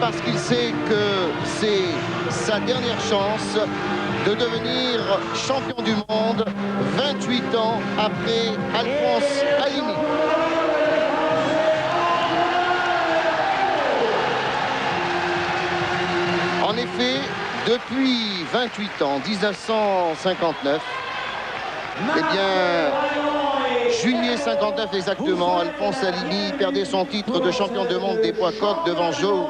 parce qu'il sait que c'est sa dernière chance de devenir champion du monde 28 ans après Alphonse Halimi. En effet, depuis 28 ans, 1959, eh bien, juillet 59 exactement, Alphonse Halimi perdait son titre de champion du monde des poids coqs devant Joe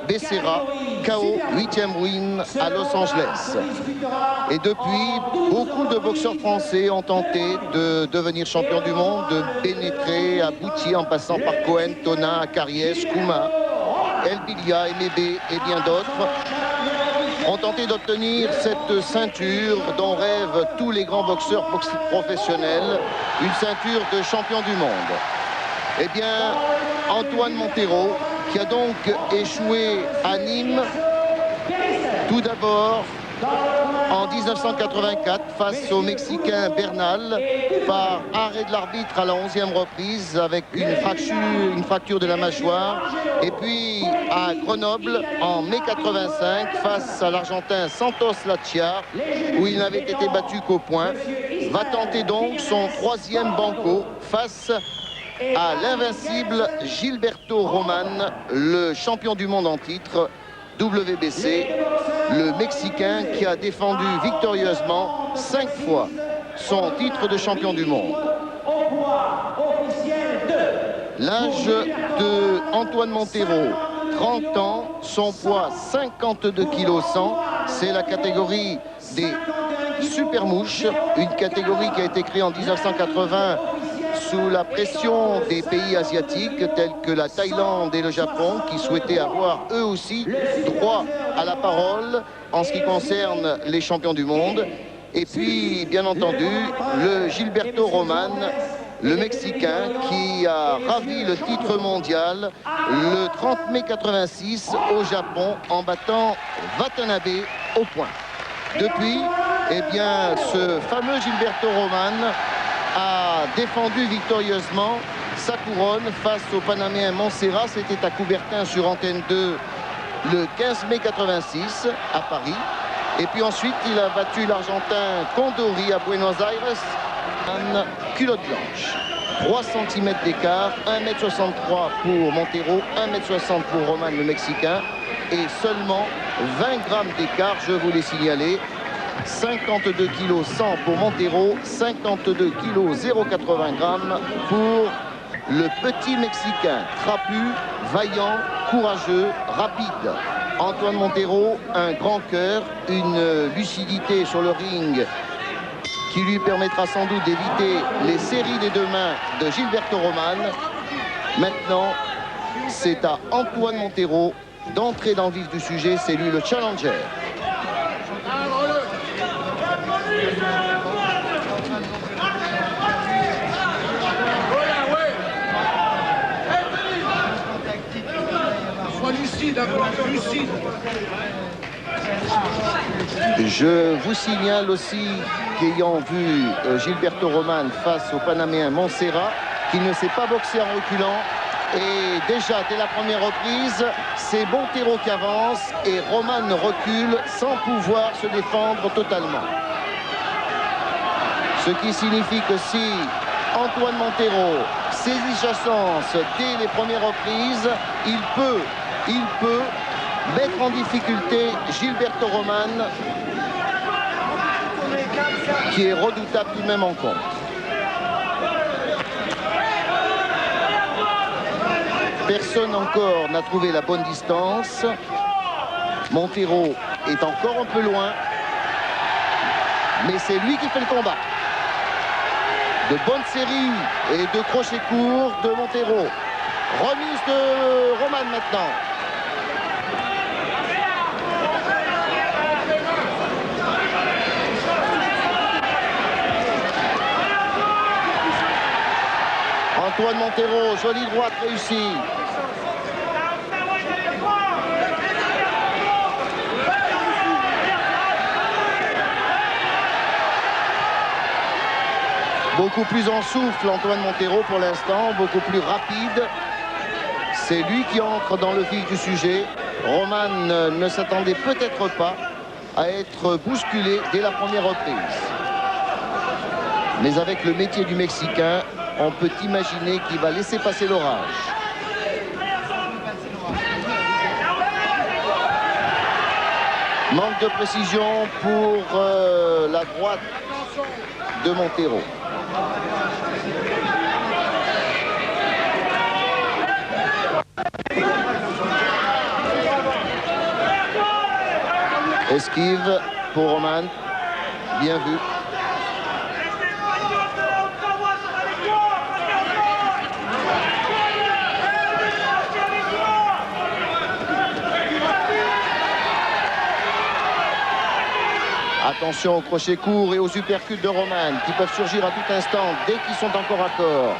Becerra, KO, 8e win à Los Angeles. Et depuis, beaucoup de boxeurs français ont tenté de devenir champion du monde, de pénétrer à Boutier en passant par Cohen, Tonin, Acariès, Kouma, El Bilia, Emebe et bien d'autres, ont tenté d'obtenir cette ceinture dont rêvent tous les grands boxeurs professionnels, une ceinture de champion du monde. Eh bien, Antoine Montero, qui a donc échoué à Nîmes, tout d'abord en 1984 face au Mexicain Bernal par arrêt de l'arbitre à la 11e reprise avec une fracture de la mâchoire, et puis à Grenoble en mai 85 face à l'Argentin Santos Lachia où il n'avait été battu qu'au point, va tenter donc son 3e banco face à l'invincible Gilberto Roman, le champion du monde en titre WBC, le Mexicain qui a défendu victorieusement 5 fois son titre de champion du monde. L'âge de Antoine Montero, 30 ans, son poids 52 kg 100, c'est la catégorie des super mouches, une catégorie qui a été créée en 1980 sous la pression des pays asiatiques tels que la Thaïlande et le Japon, qui souhaitaient avoir eux aussi droit à la parole en ce qui concerne les champions du monde. Et puis, bien entendu, le Gilberto Roman, le Mexicain, qui a ravi le titre mondial le 30 mai 86 au Japon en battant Watanabe au point. Depuis, eh bien, ce fameux Gilberto Roman a défendu victorieusement sa couronne face au Panaméen Montserrat. C'était à Coubertin sur Antenne 2 le 15 mai 86 à Paris. Et puis ensuite, il a battu l'Argentin Condori à Buenos Aires en culotte blanche. 3 cm d'écart, 1,63 m pour Montero, 1,60 m pour Roman le Mexicain, et seulement 20 grammes d'écart, je vous l'ai signalé. 52 kg 100 pour Montero, 52 kg 0,80 g pour le petit Mexicain, trapu, vaillant, courageux, rapide. Antoine Montero, un grand cœur, une lucidité sur le ring qui lui permettra sans doute d'éviter les séries des deux mains de Gilberto Roman. Maintenant, c'est à Antoine Montero d'entrer dans le vif du sujet, c'est lui le challenger. Je vous signale aussi qu'ayant vu Gilberto Roman face au Panaméen Montserrat, qu'il ne s'est pas boxé en reculant. Et déjà, dès la première reprise, c'est Montero qui avance et Roman recule sans pouvoir se défendre totalement. Ce qui signifie que si Antoine Montero saisit sa chance dès les premières reprises, il peut mettre en difficulté Gilberto Roman, qui est redoutable tout de même en contre. Personne encore n'a trouvé la bonne distance. Montero est encore un peu loin, mais c'est lui qui fait le combat. De bonnes séries et de crochets courts de Montero. Remise de Roman maintenant. Antoine Montero, jolie droite réussie. Beaucoup plus en souffle Antoine Montero pour l'instant, beaucoup plus rapide. C'est lui qui entre dans le vif du sujet. Roman ne s'attendait peut-être pas à être bousculé dès la première reprise. Mais avec le métier du Mexicain, on peut imaginer qu'il va laisser passer l'orage. Manque de précision pour la droite de Montero. Esquive pour Roman, bien vu. Attention aux crochets courts et aux uppercuts de Roman qui peuvent surgir à tout instant dès qu'ils sont encore à corps.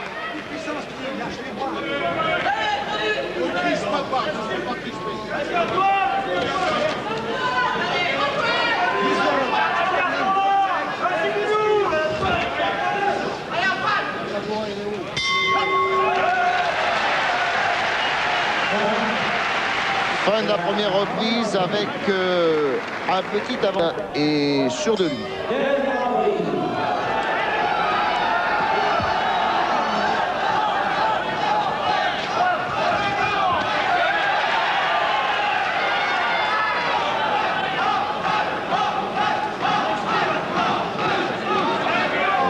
Fin de la première reprise avec un petit avant et sûr de lui.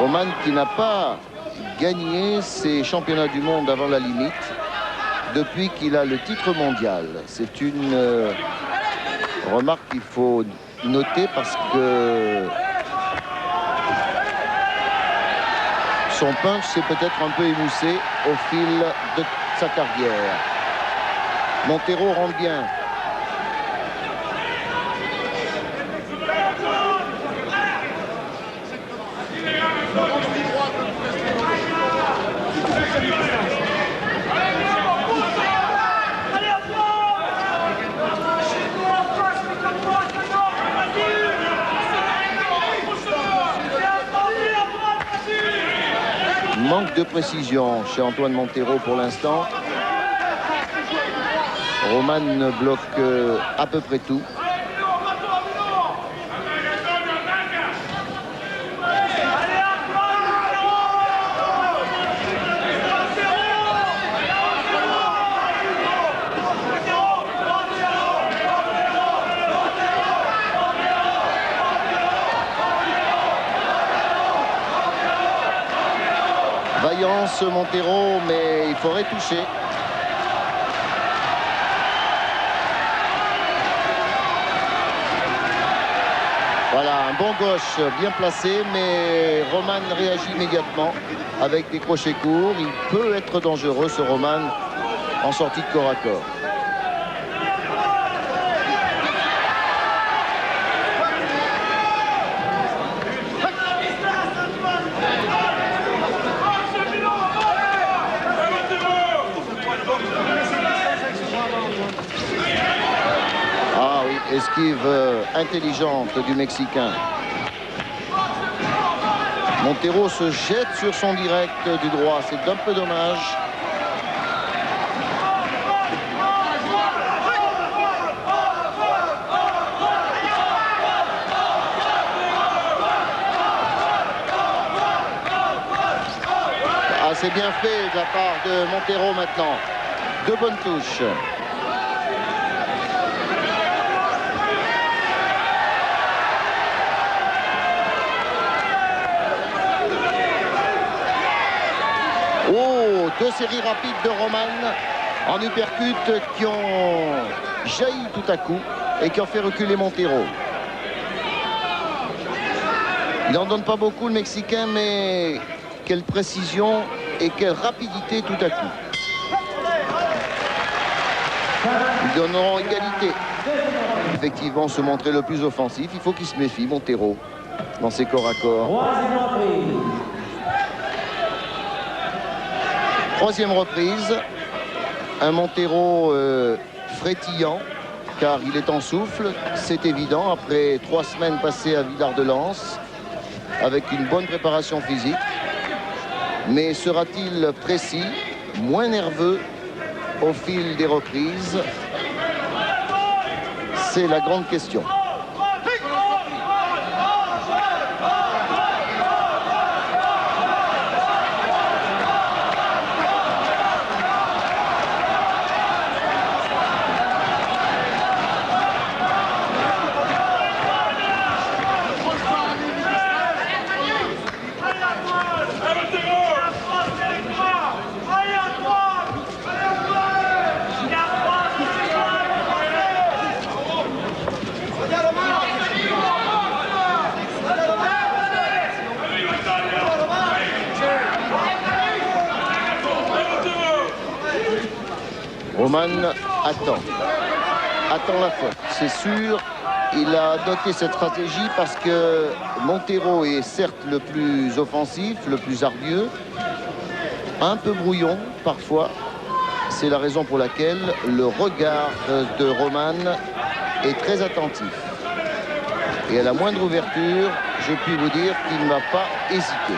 Roman qui n'a pas gagné ses championnats du monde avant la limite depuis qu'il a le titre mondial. C'est une remarque qu'il faut noter parce que son punch s'est peut-être un peu émoussé au fil de sa carrière. Montero rentre bien. Manque de précision chez Antoine Montero pour l'instant. Roman bloque à peu près tout. Vaillance Montero, mais il faudrait toucher. Voilà, un bon gauche bien placé, mais Roman réagit immédiatement avec des crochets courts. Il peut être dangereux, ce Roman, en sortie de corps à corps. Esquive intelligente du Mexicain. Montero se jette sur son direct du droit. C'est un peu dommage. Ah, c'est bien fait de la part de Montero maintenant. Deux bonnes touches. Oh, deux séries rapides de Roman en uppercut qui ont jailli tout à coup et qui ont fait reculer Montero. Il n'en donne pas beaucoup le Mexicain, mais quelle précision et quelle rapidité tout à coup. Ils donneront égalité. Effectivement, se montrer le plus offensif. Il faut qu'il se méfie, Montero, dans ses corps à corps. Troisième reprise, un Montero frétillant, car il est en souffle, c'est évident, après 3 semaines passées à Villard-de-Lans, avec une bonne préparation physique. Mais sera-t-il précis, moins nerveux au fil des reprises? C'est la grande question. Roman attend la faute, c'est sûr. Il a adopté cette stratégie parce que Montero est certes le plus offensif, le plus ardieux, un peu brouillon parfois. C'est la raison pour laquelle le regard de Roman est très attentif. Et à la moindre ouverture, je puis vous dire qu'il ne va pas hésiter.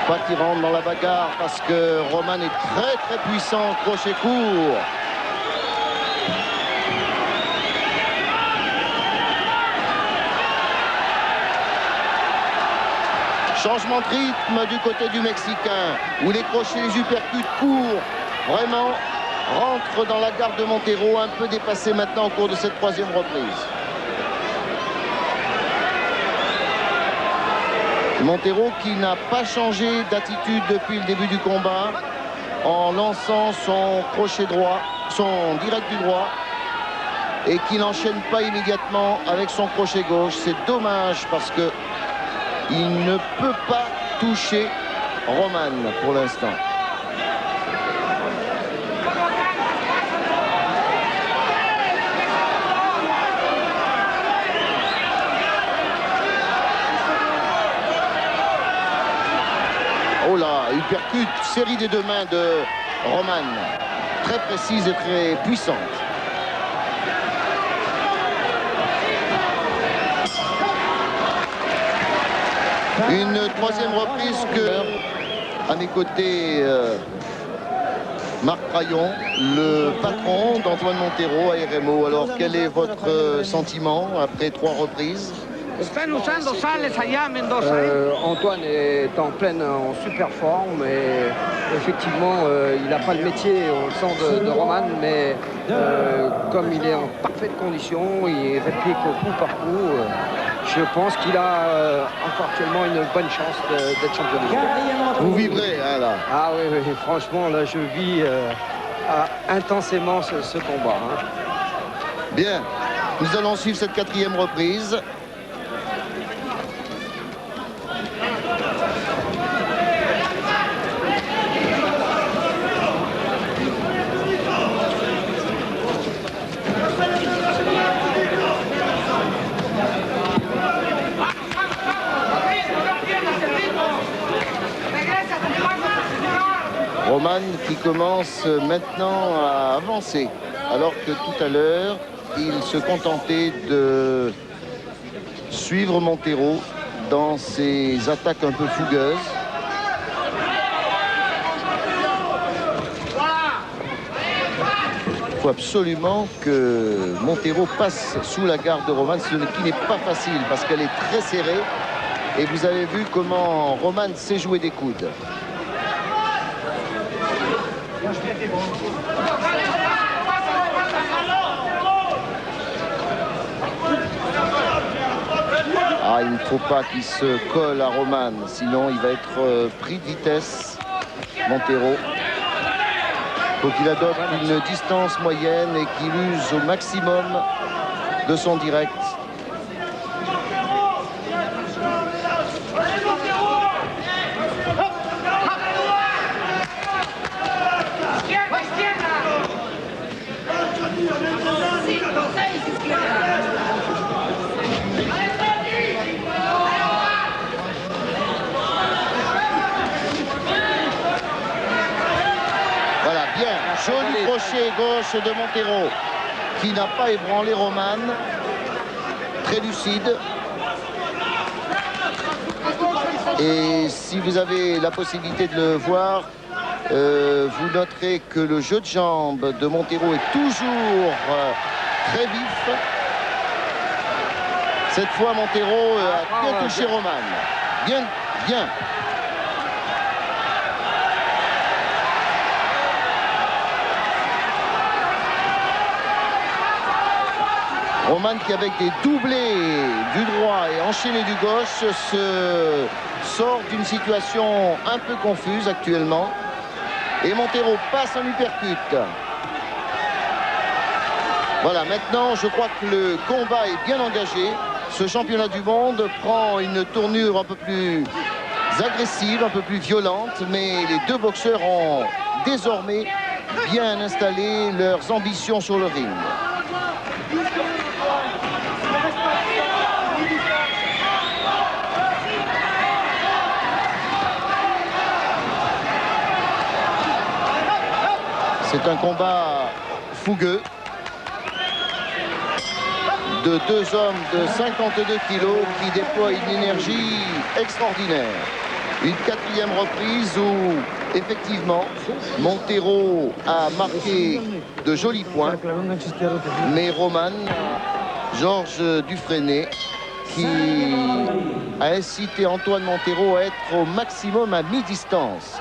Pas qui rentre dans la bagarre parce que Roman est très puissant, crochet court. Changement de rythme du côté du Mexicain, où les crochets, les uppercuts courent, vraiment rentrent dans la garde de Montero, un peu dépassé maintenant au cours de cette troisième reprise. Montero qui n'a pas changé d'attitude depuis le début du combat en lançant son crochet droit, son direct du droit, et qui n'enchaîne pas immédiatement avec son crochet gauche. C'est dommage parce que il ne peut pas toucher Roman pour l'instant. Oh là, uppercut, série des deux mains de Roman, très précise et très puissante. Une troisième reprise que, à mes côtés, Marc Praillon, le patron d'Antoine Montero à RMO. Alors, quel est votre sentiment après 3 reprises? Antoine est en super forme et effectivement il n'a pas le métier, on le sent de Roman, mais comme il est en parfaite condition, il réplique au coup par coup. Je pense qu'il a encore actuellement une bonne chance d'être champion du monde. Vous vibrez hein, là? Ah oui, franchement là je vis intensément ce combat. Hein. Bien, nous allons suivre cette 4e reprise. Roman qui commence maintenant à avancer, alors que tout à l'heure, il se contentait de suivre Montero dans ses attaques un peu fougueuses. Il faut absolument que Montero passe sous la garde de Roman, ce qui n'est pas facile parce qu'elle est très serrée. Et vous avez vu comment Roman sait jouer des coudes. Ah, il ne faut pas qu'il se colle à Roman, sinon il va être pris de vitesse, Montero. Il faut qu'il adopte une distance moyenne et qu'il use au maximum de son direct. Joli crochet gauche de Montero qui n'a pas ébranlé Roman. Très lucide. Et si vous avez la possibilité de le voir, vous noterez que le jeu de jambes de Montero est toujours très vif. Cette fois, Montero a bien touché Roman. Bien, bien. Roman qui, avec des doublés du droit et enchaînés du gauche, se sort d'une situation un peu confuse actuellement. Et Montero passe en uppercut. Voilà, maintenant je crois que le combat est bien engagé. Ce championnat du monde prend une tournure un peu plus agressive, un peu plus violente, mais les deux boxeurs ont désormais bien installé leurs ambitions sur le ring. C'est un combat fougueux de deux hommes de 52 kilos qui déploient une énergie extraordinaire. Une quatrième reprise où, effectivement, Montero a marqué de jolis points, mais Roman, Georges Dufresne, qui a incité Antoine Montero à être au maximum à mi-distance.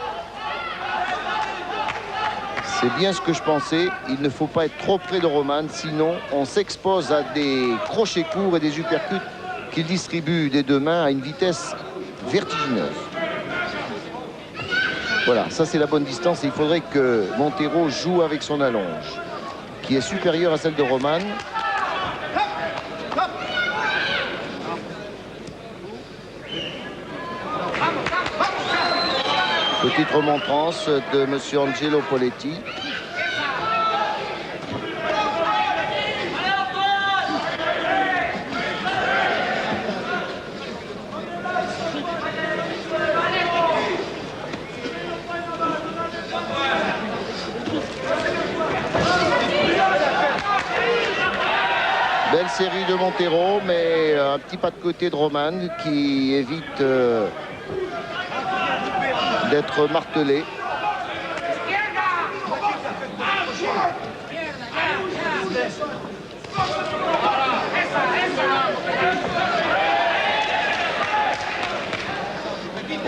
C'est bien ce que je pensais. Il ne faut pas être trop près de Roman, sinon on s'expose à des crochets courts et des uppercuts qu'il distribue des deux mains à une vitesse vertigineuse. Voilà, ça c'est la bonne distance. Et il faudrait que Montero joue avec son allonge, qui est supérieure à celle de Roman. Petite remontrance de M. Angelo Poletti. Belle série de Montero, mais un petit pas de côté de Roman qui évite d'être martelé.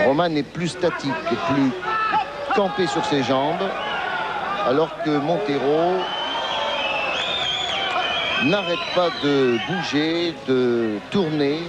Roman est plus statique, est plus campé sur ses jambes, alors que Montero n'arrête pas de bouger, de tourner.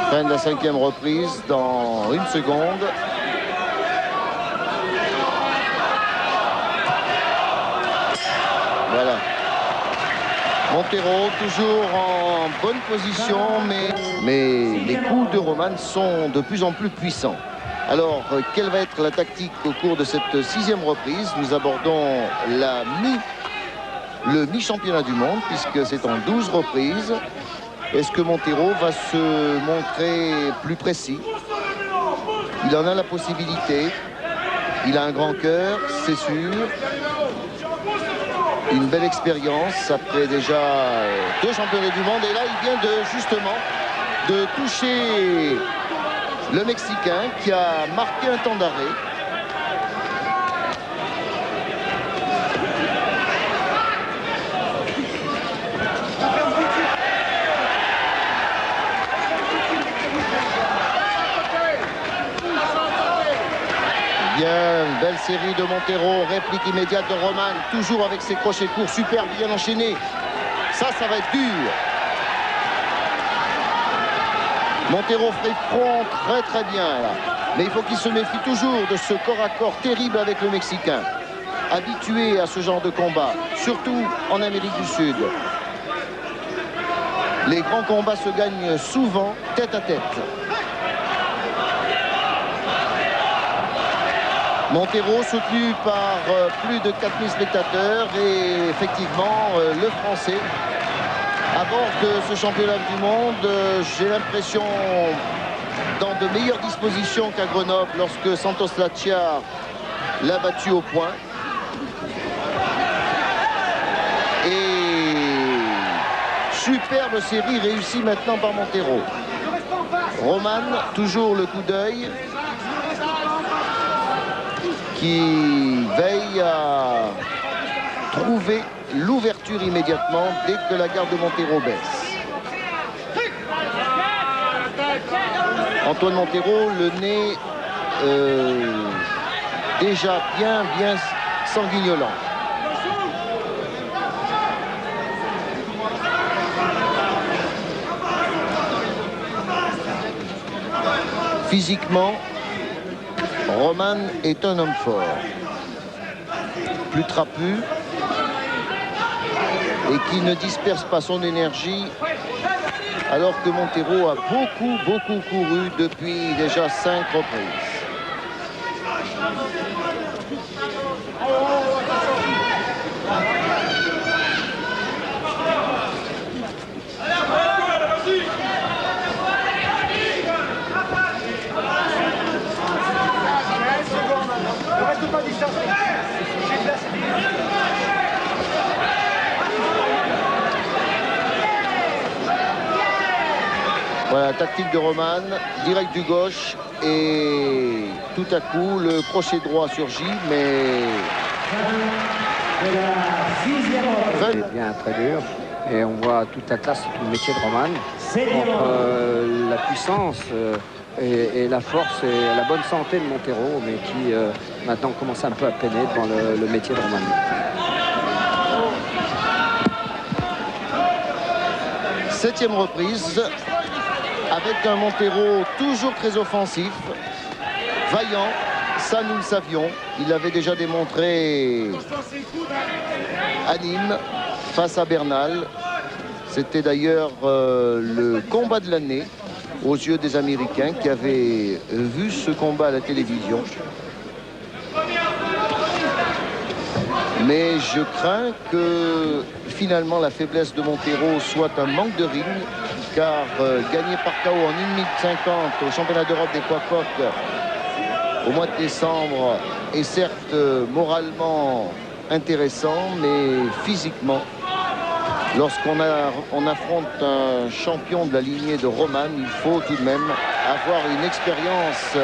Fin de la cinquième reprise dans une seconde. Voilà. Montero toujours en bonne position, mais les coups de Roman sont de plus en plus puissants. Alors, quelle va être la tactique au cours de cette sixième reprise? Nous abordons la le mi-championnat du monde, puisque c'est en 12 reprises. Est-ce que Montero va se montrer plus précis? Il en a la possibilité. Il a un grand cœur, c'est sûr. Une belle expérience après déjà 2 championnats du monde. Et là, il vient justement de toucher le Mexicain qui a marqué un temps d'arrêt. Bien, belle série de Montero, réplique immédiate de Roman, toujours avec ses crochets courts, super bien enchaîné. Ça va être dur. Montero fait front très bien là. Mais il faut qu'il se méfie toujours de ce corps à corps terrible avec le Mexicain. Habitué à ce genre de combat, surtout en Amérique du Sud. Les grands combats se gagnent souvent tête à tête. Montero soutenu par plus de 4000 spectateurs et effectivement le Français à bord de ce championnat du monde, j'ai l'impression dans de meilleures dispositions qu'à Grenoble lorsque Santos Lachia l'a battu au point. Et superbe série réussie maintenant par Montero. Roman, toujours le coup d'œil, qui veille à trouver l'ouverture immédiatement dès que la garde de Montero baisse. Antoine Montero, le nez déjà bien sanguignolant. Physiquement, Roman est un homme fort, plus trapu et qui ne disperse pas son énergie, alors que Montero a beaucoup couru depuis déjà 5 reprises. Voilà, tactique de Roman, direct du gauche et tout à coup le crochet droit surgit, mais c'est bien très dur et on voit toute la classe, tout le métier de Roman contre la puissance et la force et la bonne santé de Montero, mais qui maintenant commence un peu à peiner devant le métier de Roman. Septième reprise avec un Montero toujours très offensif, vaillant, ça nous le savions. Il l'avait déjà démontré à Nîmes face à Bernal. C'était d'ailleurs le combat de l'année aux yeux des Américains qui avaient vu ce combat à la télévision. Mais je crains que finalement la faiblesse de Montero soit un manque de ring, car gagner par KO en 1 minute 50 au championnat d'Europe des poids coqs au mois de décembre est certes moralement intéressant, mais physiquement, lorsqu'on affronte un champion de la lignée de Roman, il faut tout de même avoir une expérience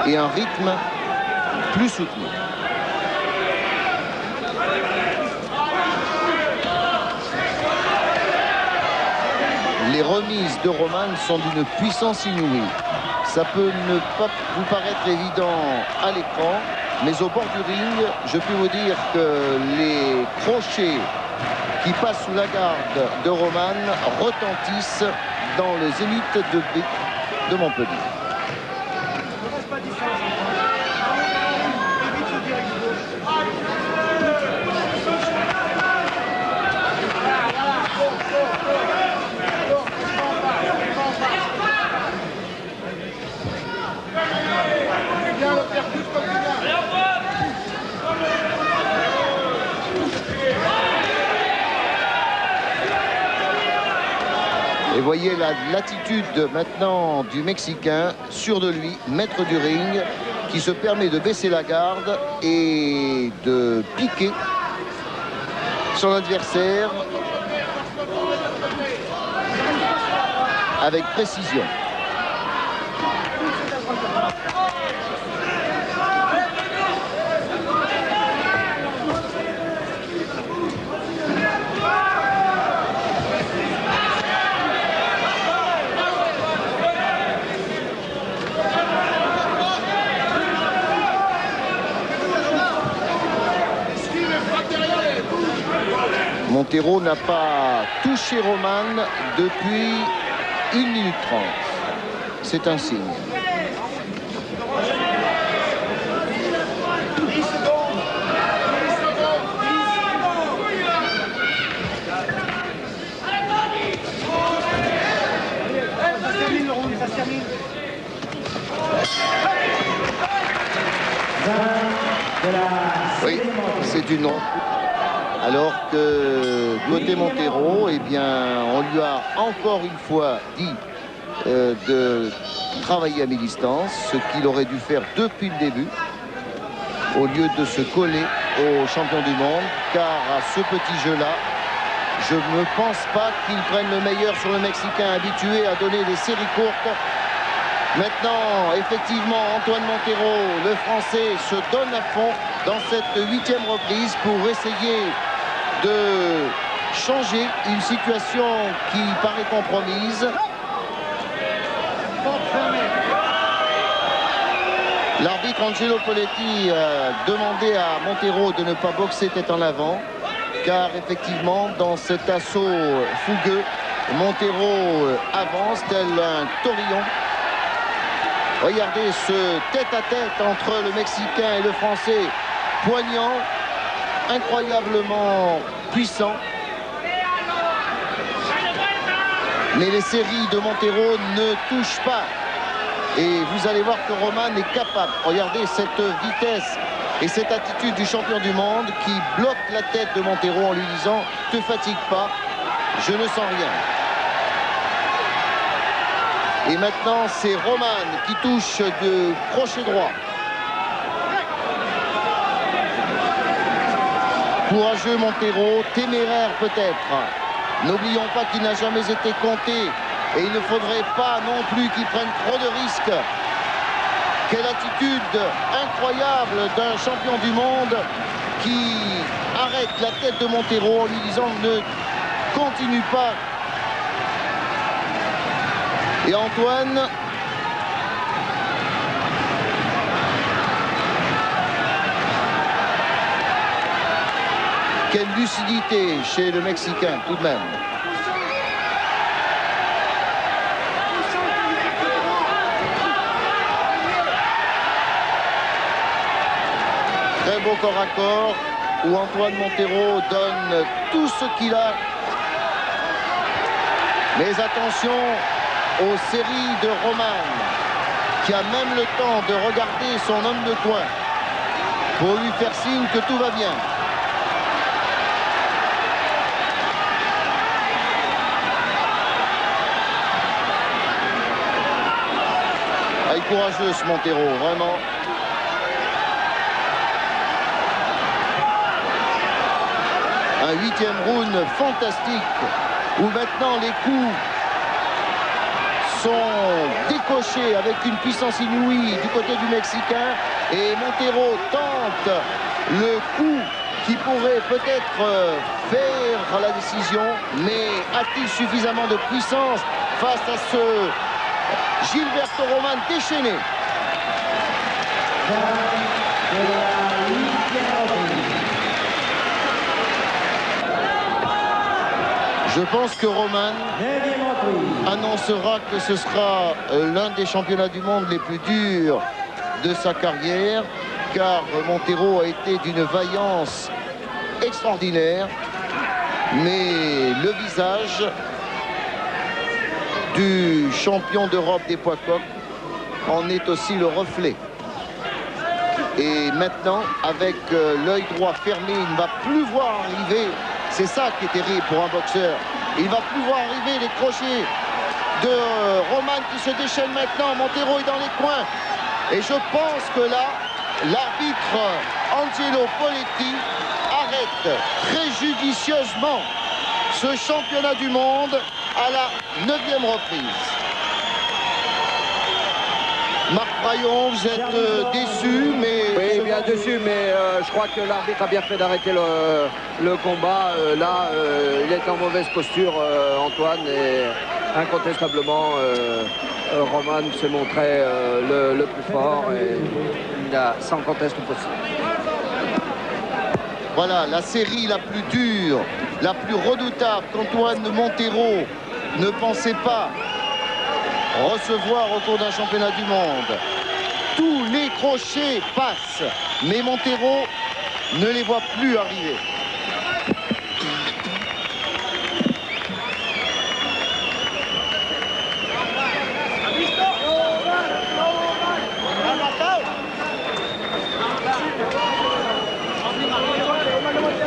et un rythme plus soutenu. Les remises de Roman sont d'une puissance inouïe. Ça peut ne pas vous paraître évident à l'écran, mais au bord du ring, je peux vous dire que les crochets qui passent sous la garde de Roman retentissent dans le zénith de Montpellier. Et voyez l'attitude maintenant du Mexicain, sûr de lui, maître du ring, qui se permet de baisser la garde et de piquer son adversaire avec précision. Montero n'a pas touché Roman depuis 1 minute 30. C'est un signe. Oui, c'est une honte. Alors que côté Montero, eh bien, on lui a encore une fois dit de travailler à mi-distance, ce qu'il aurait dû faire depuis le début, au lieu de se coller au champion du monde, car à ce petit jeu-là, je ne pense pas qu'il prenne le meilleur sur le Mexicain, habitué à donner des séries courtes. Maintenant, effectivement, Antoine Montero, le Français, se donne à fond dans cette 8e reprise pour essayer de changer une situation qui paraît compromise. L'arbitre Angelo Poletti a demandé à Montero de ne pas boxer tête en avant, car effectivement, dans cet assaut fougueux, Montero avance tel un taurillon. Regardez ce tête-à-tête entre le Mexicain et le Français, poignant, incroyablement puissant. Mais les séries de Montero ne touchent pas. Et vous allez voir que Roman est capable. Regardez cette vitesse et cette attitude du champion du monde qui bloque la tête de Montero en lui disant « Te fatigue pas, je ne sens rien ». Et maintenant, c'est Roman qui touche de crochet droit. Courageux Montero, téméraire peut-être. N'oublions pas qu'il n'a jamais été compté. Et il ne faudrait pas non plus qu'il prenne trop de risques. Quelle attitude incroyable d'un champion du monde qui arrête la tête de Montero en lui disant ne continue pas. Et Antoine quelle lucidité chez le Mexicain tout de même. Très beau corps à corps où Antoine Montero donne tout ce qu'il a. Mais attention aux séries de Roman, qui a même le temps de regarder son homme de coin pour lui faire signe que tout va bien. Ah, il est courageux ce Montero, vraiment. Un 8e round fantastique où maintenant les coups sont décochés avec une puissance inouïe du côté du Mexicain et Montero tente le coup qui pourrait peut-être faire la décision, mais a-t-il suffisamment de puissance face à ce Gilberto Roman déchaîné? Je pense que Roman annoncera que ce sera l'un des championnats du monde les plus durs de sa carrière, car Montero a été d'une vaillance extraordinaire, mais le visage du champion d'Europe des poids coqs en est aussi le reflet. Et maintenant, avec l'œil droit fermé, il ne va plus voir arriver. C'est ça qui est terrible pour un boxeur. Il va pouvoir arriver les crochets de Roman qui se déchaîne maintenant. Montero est dans les coins. Et je pense que là, l'arbitre Angelo Poletti arrête très judicieusement ce championnat du monde à la 9e reprise. Marc Braillon, vous êtes déçu, mais... Oui, bien déçu, mais je crois que l'arbitre a bien fait d'arrêter le combat. Là, il est en mauvaise posture, Antoine, et incontestablement, Roman s'est montré le plus fort, et il a sans conteste possible. Voilà, la série la plus dure, la plus redoutable qu'Antoine Montero ne pensait pas recevoir au cours d'un championnat du monde. Tous les crochets passent, mais Montero ne les voit plus arriver.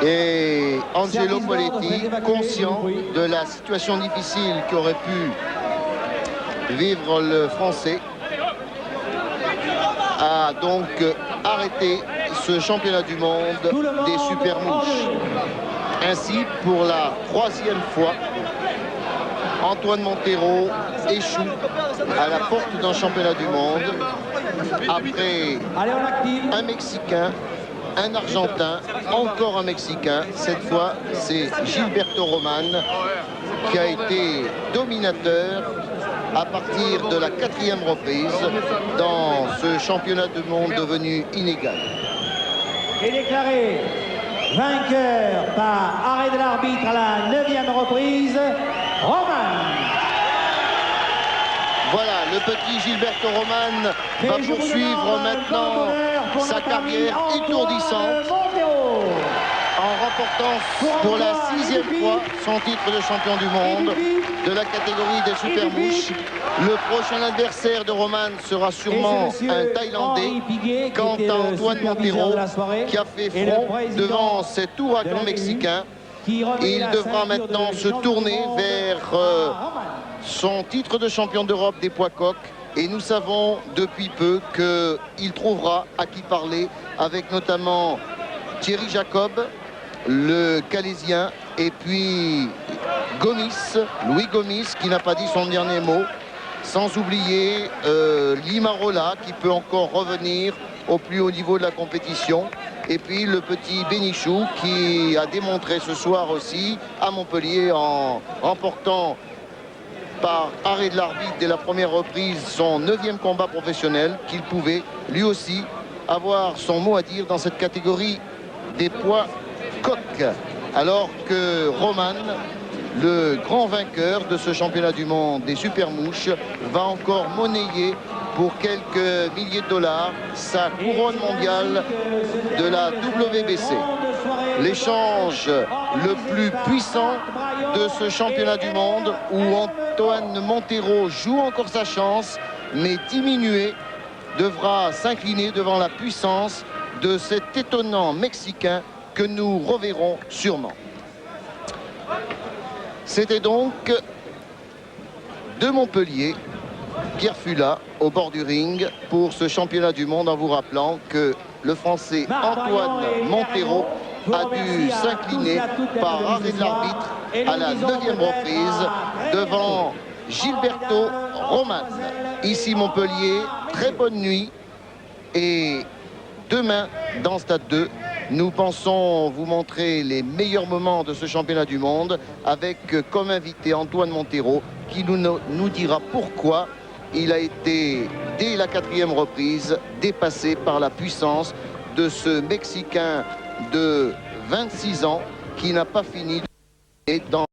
Et Angelo Poletti, conscient de la situation difficile qu'aurait pu vivre le Français, a donc arrêté ce championnat du monde des super mouches. Ainsi, pour la 3e fois, Antoine Montero échoue à la porte d'un championnat du monde après un Mexicain, un Argentin, encore un Mexicain. Cette fois, c'est Gilberto Roman qui a été dominateur à partir de la 4e reprise dans ce championnat du monde devenu inégal. Et déclaré vainqueur par arrêt de l'arbitre à la 9e reprise, Roman. Voilà, le petit Gilberto Roman va poursuivre maintenant sa carrière étourdissante en remportant pour la 6e fois son titre de champion du monde de la catégorie des super mouches. Le prochain adversaire de Roman sera sûrement un Thaïlandais. Quant à Antoine Montero, qui a fait front devant cet ouragan mexicain, il devra maintenant se tourner vers son titre de champion d'Europe des poids coqs. Et nous savons depuis peu qu'il trouvera à qui parler avec notamment Thierry Jacob, le Calaisien, et puis Louis Gomis, qui n'a pas dit son dernier mot. Sans oublier Limarola, qui peut encore revenir au plus haut niveau de la compétition. Et puis le petit Bénichou, qui a démontré ce soir aussi à Montpellier en remportant par arrêt de l'arbitre dès la première reprise son 9e combat professionnel, qu'il pouvait lui aussi avoir son mot à dire dans cette catégorie des poids coqs. Alors que Roman, le grand vainqueur de ce championnat du monde des super mouches, va encore monnayer pour quelques milliers de dollars sa couronne mondiale de la WBC. L'échange le plus puissant de ce championnat du monde, où Antoine Montero joue encore sa chance, mais diminué, devra s'incliner devant la puissance de cet étonnant Mexicain que nous reverrons sûrement. C'était donc de Montpellier, Pierre Fula au bord du ring pour ce championnat du monde, en vous rappelant que le Français Antoine Montero a dû s'incliner par arrêt de l'arbitre à la 9e reprise devant Gilberto Roman. Ici Montpellier, très bonne nuit, et demain dans Stade 2, nous pensons vous montrer les meilleurs moments de ce championnat du monde avec comme invité Antoine Montero, qui nous dira pourquoi il a été, dès la 4e reprise, dépassé par la puissance de ce Mexicain de 26 ans qui n'a pas fini dans